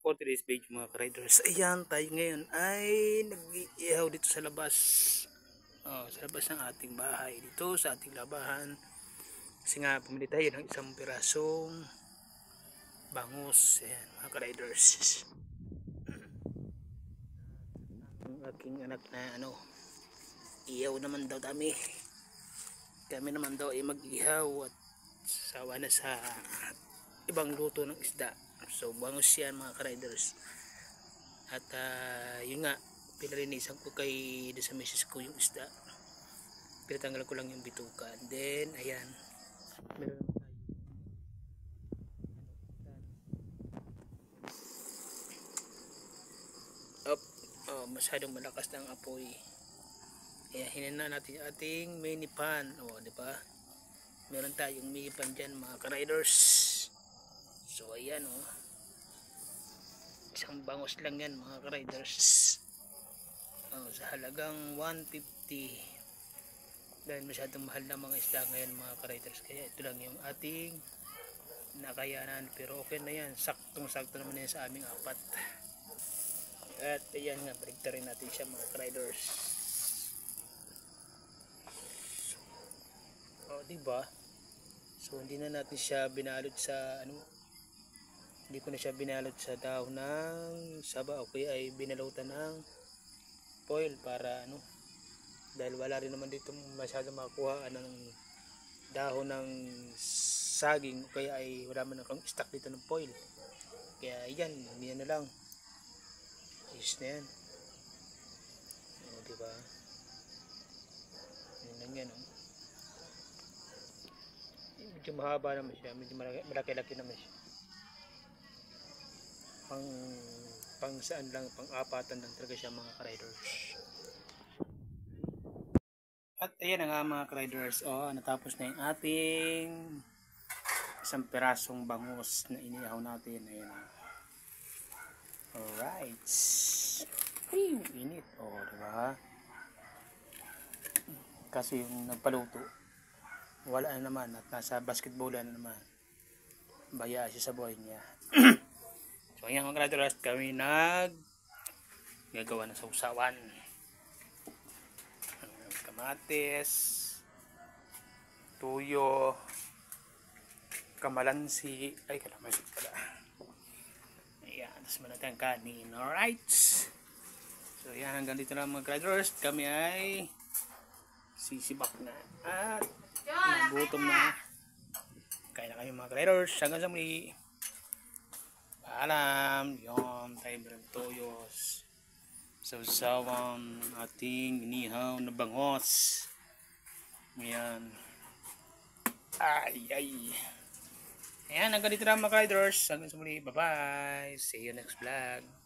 for today's video mga ka-riders. Ayan, tayo ngayon ay nag-iihaw dito sa labas. Sa labas ng ating bahay. Dito sa ating labahan. Kasi nga, pumili tayo ng isang pirasong bangus. Ayan, mga ka-riders. Ang aking anak na ihaw naman daw kami. Kami naman daw ay mag-ihaw at sawa na sa ibang luto ng isda. So bangus yan mga ka-riders. At yun nga, pinalinisan ko kay sa misis ko yung isda. Pinatanggal ko lang yung bituka. And then ayan, meron tayo masyadong malakas ng apoy. Kaya hinina natin yung ating mini pan. Diba? Meron tayong mini pan dyan mga ka-riders. So ayan isang bangus lang yan mga ka-riders. Sa halagang 150. Dahil masyadong mahal na mga isda ngayon mga ka-riders. Kaya ito lang yung ating nakayanan. Pero okay na yan. Saktong sakto naman yan sa aming apat. At ayan nga, baligtarin natin siya mga ka-riders. Diba? So hindi na natin siya binalot sa hindi ko na siya binalot sa dahon ng saba o kaya ay binalutan ng foil para dahil wala rin naman dito masyado makuha ng dahon ng saging o kaya ay wala man akong stock dito ng foil. Kaya yan, hindi na lang. Ayos na yan. Diba? Yun lang yan medyo mahaba naman siya, medyo malaki-laki naman siya. Pang saan lang, pang apatan lang talaga siya mga ka-riders. At ayan na nga mga ka-riders, natapos na yung ating isang pirasong bangus na inihaw natin. Ayan. Alright. Init. Diba? Kasi yung nagpaluto wala na naman at nasa basketballan na naman. Baya siya sa buhay niya. So ayan mga ka-riders, kami gagawa ng sausawan. Kamatis, tuyo, kamalansi, kalamansi pala. Ayan, tapos manatang kanin. Alright. So ayan, hanggang dito lang mga ka-riders. Kami ay sisibak na at nagutom na. Kain na kayo mga ka-riders. Hanggang sa muli. Paalam. Yun, tayo meron toyos. Sawsawang ating inihaw na bangos. Ayan. Ayan, hanggang dito lang mga ka-riders. Hanggang sa muli. Bye bye. See you next vlog.